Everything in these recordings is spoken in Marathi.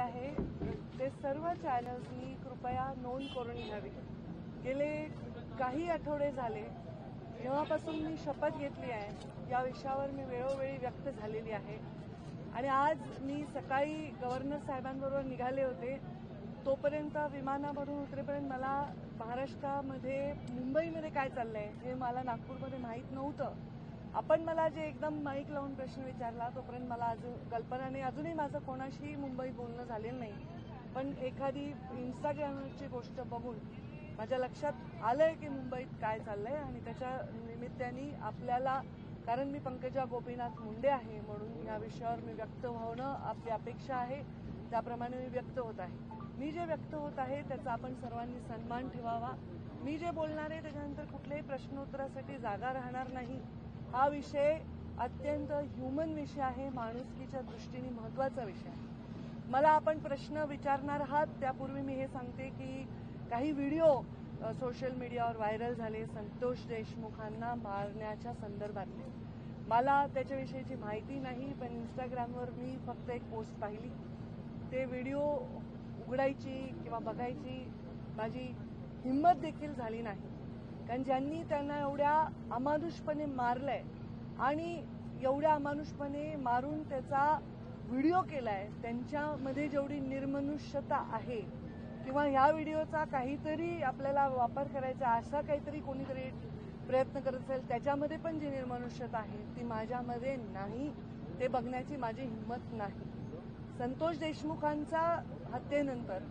आहे ते सर्व चॅनल्सनी कृपया नोंद करून घ्यावी। गेले काही आठवडे झाले जेव्हापासून मी शपथ घेतली आहे या विषयावर मी वेळोवेळी व्यक्त झालेली आहे आणि आज मी सकाळी गव्हर्नर साहेबांबरोबर निघाले होते। तोपर्यंत विमानावरून उतरेपर्यंत मला महाराष्ट्रामध्ये मुंबईमध्ये काय चाललंय हे मला नागपूरमध्ये माहीत नव्हतं। आपण मला जे एकदम माईक लावून प्रश्न विचारला तोपर्यंत मला अजून कल्पना नाही, अजूनही माझं कोणाशी मुंबईत बोलणं झालेलं नाही। पण एखादी इंस्टाग्रामवरची गोष्ट बघून माझ्या लक्षात आलंय की मुंबईत काय चाललंय आणि त्याच्या निमित्ताने आपल्याला, कारण मी पंकजा गोपीनाथ मुंडे आहे म्हणून या विषयावर मी व्यक्त होणं आपली अपेक्षा आहे, त्याप्रमाणे मी व्यक्त होत आहे। मी जे व्यक्त होत आहे त्याचा आपण सर्वांनी सन्मान ठेवावा। मी जे बोलणार आहे त्याच्यानंतर कुठल्याही प्रश्नोत्तरासाठी जागा राहणार नाही। हा विषय अत्यंत ह्युमन विषय आहे, माणुसकीच्या दृष्टीने महत्त्वाचा विषय आहे। मला आपण प्रश्न विचारणार आहात त्यापूर्वी मी हे सांगते की काही व्हिडिओ सोशल मीडियावर व्हायरल झाले संतोष देशमुखांना मारण्याच्या संदर्भातले। मला त्याच्याविषयीची माहिती नाही, पण इंस्टाग्रामवर मी फक्त एक पोस्ट पाहिली। ते व्हिडिओ उघडायची किंवा बघायची माझी हिंमत देखील झाली नाही, कारण ज्यांनी त्यांना एवढ्या अमानुषपणे मारलंय आणि एवढ्या अमानुषपणे मारून त्याचा व्हिडिओ केलाय त्यांच्यामध्ये जेवढी निर्मनुष्यता आहे किंवा ह्या व्हिडिओचा काहीतरी आपल्याला वापर करायचा असा काहीतरी कोणीतरी प्रयत्न करत असेल त्याच्यामध्ये पण जी निर्मनुष्यता आहे ती माझ्यामध्ये नाही, ते बघण्याची माझी हिंमत नाही। संतोष देशमुखांच्या हत्येनंतर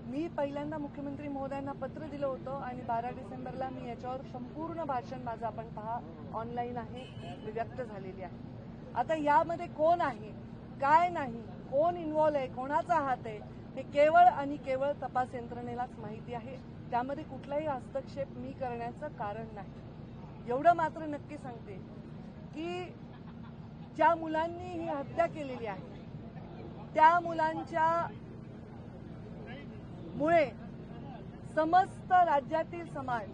मी पहिल्यांदा मुख्यमंत्री महोदयांना पत्र दिलं होतं आणि 12 डिसेंबरला मी याच्यावर संपूर्ण भाषण माझं आपण पहा ऑनलाईन आहे, मी व्यक्त झालेली आहे। आता यामध्ये कोण आहे काय नाही, कोण इन्व्हॉल्व आहे, कोणाचा हात आहे हे केवळ आणि केवळ तपास यंत्रणेलाच माहिती आहे। त्यामध्ये कुठलाही हस्तक्षेप मी करण्याचं कारण नाही। एवढं मात्र नक्की सांगते की ज्या मुलांनी ही हत्या केलेली आहे त्या मुलांच्या मुळे समस्त राज्यातील समाज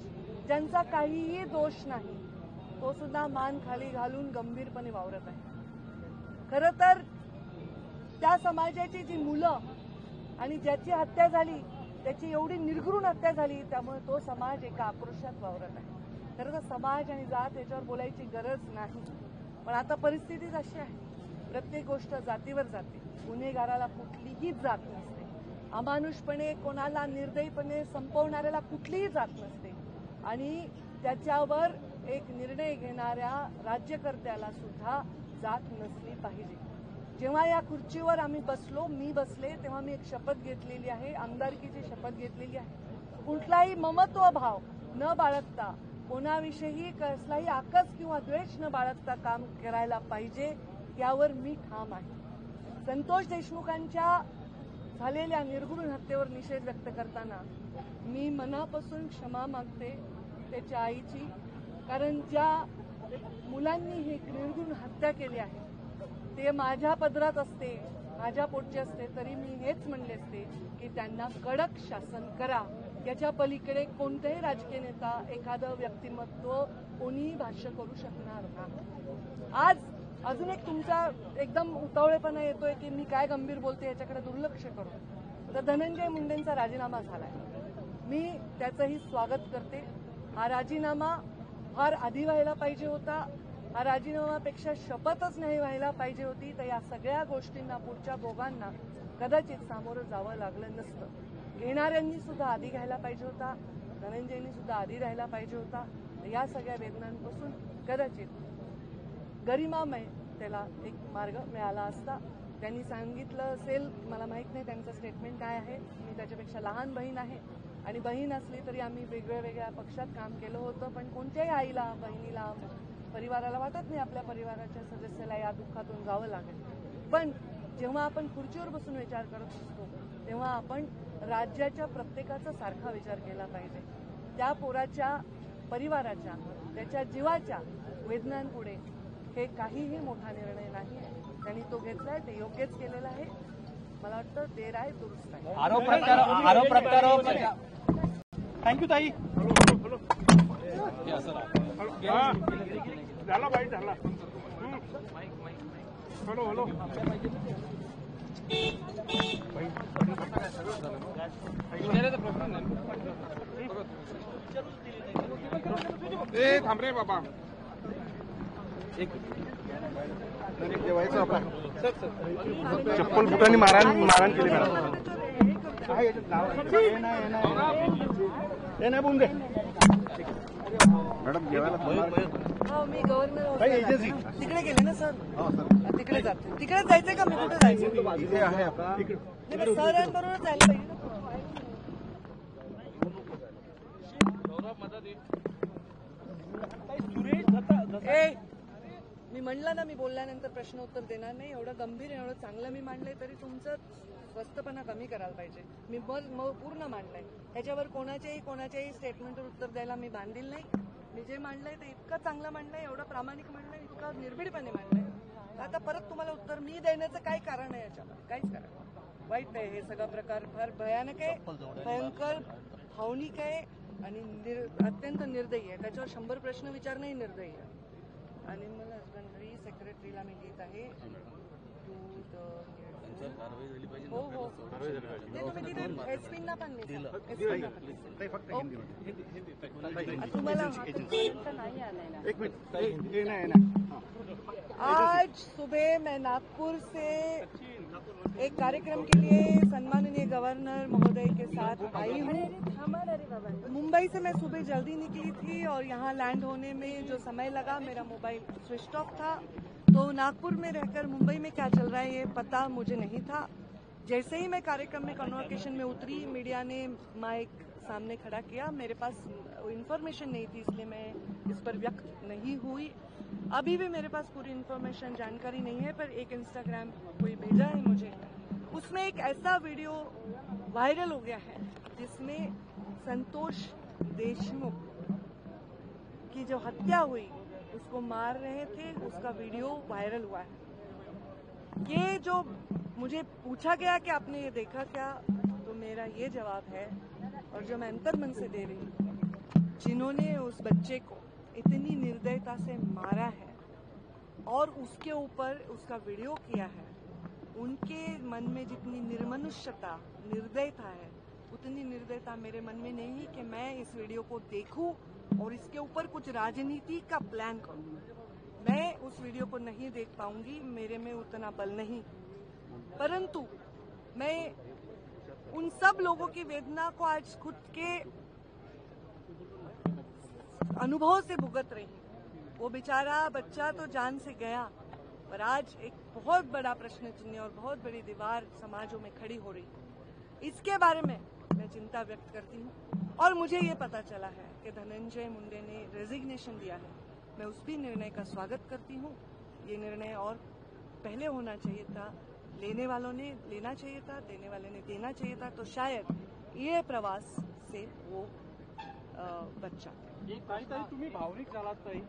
ज्यांचा काहीही दोष नाही तो सुद्धा मान खाली घालून गंभीरपणे वावरत आहे। खरं तर त्या समाजाची जी मुलं आणि ज्याची हत्या झाली त्याची एवढी निर्घृण हत्या झाली त्यामुळे तो समाज एका आक्रोशात वावरत आहे। खरं तर समाज आणि जात याच्यावर बोलायची गरज नाही, पण आता परिस्थितीच अशी आहे प्रत्येक गोष्ट जातीवर जाते। गुन्हेगाराला कुठलीही जात नसते, अमानुषपणे कोणाला निर्दयीपणे संपवणाऱ्याला कुठलीही जात नसते आणि त्याच्यावर एक निर्णय घेणाऱ्या राज्यकर्त्याला सुद्धा जात नसली पाहिजे। जेव्हा या खुर्चीवर आम्ही बसलो, मी बसले, तेव्हा मी एक शपथ घेतलेली आहे, आमदारकीची शपथ घेतलेली आहे। कुठलाही ममत्व भाव न बाळगता, कोणाविषयी कसलाही आकस किंवा द्वेष न बाळगता काम करायला पाहिजे यावर मी ठाम आहे। संतोष देशमुखांच्या झालेल्या निर्घृण हत्येवर निषेध व्यक्त करताना मी मनापासून क्षमा मागते त्याच्या आईची, कारण ज्या मुलांनी ही निर्घृण हत्या केली आहे ते माझ्या पदरात असते, माझ्या पोटचे असते तरी मी हेच म्हणले असते की त्यांना कडक शासन करा। याच्या पलीकडे कोणताही राजकीय नेता एखादं व्यक्तिमत्व कोणीही भाष्य करू शकणार नाही। आज अजून एक तुमचा एकदम उतावळेपणा येतोय की मी काय गंभीर बोलते याच्याकडे दुर्लक्ष करून। तर धनंजय मुंडेंचा राजीनामा झालाय, मी त्याचंही स्वागत करते। हा राजीनामा फार आधी व्हायला पाहिजे होता, हा राजीनामापेक्षा शपथच नाही व्हायला पाहिजे होती, तर या सगळ्या गोष्टींना पुढच्या दोघांना कदाचित सामोरं जावं लागलं नसतं। घेणाऱ्यांनी सुद्धा आधी घ्यायला पाहिजे होता, धनंजयनी सुद्धा आधी राहायला पाहिजे होता। या सगळ्या वेदनांपासून कदाचित गरिमामय त्याला एक मार्ग मिळाला असता। त्यांनी सांगितलं असेल, मला माहित नाही त्यांचं स्टेटमेंट काय आहे, मी त्याच्यापेक्षा लहान बहीण आहे आणि बहीण असली तरी आम्ही वेगवेगळ्या पक्षात काम केलं होतं, पण कोणत्याही आईला, बहिणीला, परिवाराला वाटत नाही आपल्या परिवाराच्या सदस्याला या दुःखातून जावं लागेल। पण जेव्हा आपण खुर्चीवर बसून विचार करत असतो तेव्हा आपण राज्याच्या प्रत्येकाचा सारखा विचार केला पाहिजे। त्या पोराच्या परिवाराच्या, त्याच्या जीवाच्या वेदनांपुढे हे काहीही मोठा निर्णय नाही, त्यांनी तो घेतलाय, ते योग्यच केलेलं आहे। मला वाटतं देर आहे दुरुस्त आहे। आरोप प्रत्यारोप थँक्यू ताई। झाला बाई झाला। हॅलो हॅलो थांब रे बाबा चप्पल बुटांनी मारहाण केली मॅडम जेवायला हो मी गव्हर्नर तिकडे गेले ना सर तिकडे जाते तिकडे जायचंय का मी कुठे जायचं इथे आहे आता सरांबरोबर जायला पाहिजे ए, मी म्हणलं ना मी बोलल्यानंतर प्रश्न उत्तर देणार नाही. एवढं गंभीर एवढं चांगलं मी मांडलंय तरी तुमचं स्वस्तपणा कमी करायला पाहिजे. मी पूर्ण मांडलंय त्याच्यावर कोणाच्याही स्टेटमेंटवर उत्तर द्यायला मी बांधील नाही. मी जे मांडलंय ते इतकं चांगलं मांडलंय, एवढं प्रामाणिक मांडलंय, इतकं निर्भीडपणे मांडलंय. आता परत तुम्हाला उत्तर मी देण्याचं काय कारण आहे? याच्यामध्ये काहीच कारण वाईट आहे. हे सगळा प्रकार फार भयानक आहे, भयंकर भावनिक आहे आणि अत्यंत निर्दयी आहे. त्याच्यावर 100 प्रश्न विचारणंही निर्दयी आहे. आणि मला हजबंडरी सेक्रेटरीला मी लिहित आहे हो हो नाही तुम्ही तिथे एसपींना पण तुम्हाला नाही आलाय. आज सुबह मैं नागपुर से एक कार्यक्रम के लिए सम्माननीय गवर्नर महोदय के साथ आई हूँ. मुंबई से मैं सुबह जल्दी निकली थी और यहाँ लैंड होने में जो समय लगा मेरा मोबाइल स्विच ऑफ था. तो नागपुर में रहकर मुंबई में क्या चल रहा है ये पता मुझे नहीं था. जैसे ही मैं कार्यक्रम में कन्वोकेशन में उतरी मीडिया ने माइक सामने खड़ा किया. मेरे पास इन्फॉर्मेशन नहीं थी इसलिए मैं इस पर व्यक्त नहीं हुई. अभी भी मेरे पास पूरी इन्फॉर्मेशन जानकारी नहीं है, पर एक इंस्टाग्राम कोई भेजा है मुझे, उसमें एक ऐसा वीडियो वायरल हो गया है जिसमें संतोष देशमुख की जो हत्या हुई उसको मार रहे थे, उसका वीडियो वायरल हुआ है. ये जो मुझे पूछा गया कि आपने ये देखा क्या, तो मेरा ये जवाब है और जो मैं अंतर्मन से दे रही हूँ, जिन्होंने उस बच्चे को इतनी निर्दयता से मारा है और उसके ऊपर उसका वीडियो किया है, उनके मन में जितनी निर्मनुष्यता निर्दयता है उतनी निर्दयता मेरे मन में नहीं कि मैं इस वीडियो को देखूं और इसके ऊपर कुछ राजनीति का प्लान करूं. मैं उस वीडियो को नहीं देख पाऊंगी, मेरे में उतना बल नहीं. परंतु मैं उन सब लोगों की वेदना को आज खुद के अनुभव से भुगत रही. वो बेचारा बच्चा तो जान से गया, पर आज एक बहुत बड़ा प्रश्न चिन्ह और बहुत बड़ी दीवार समाजों में खड़ी हो रही. इसके बारे में मैं चिंता व्यक्त करती हूँ. और मुझे ये पता चला है कि धनंजय मुंडे ने रेजिग्नेशन दिया है. मैं उस भी निर्णय का स्वागत करती हूँ. ये निर्णय और पहले होना चाहिए था. लेने वालों ने लेना चाहिए था, देने वाले ने देना चाहिए था. तो शायद ये प्रवास से वो बच्चा तुम्ही भावनिक झालात ताई.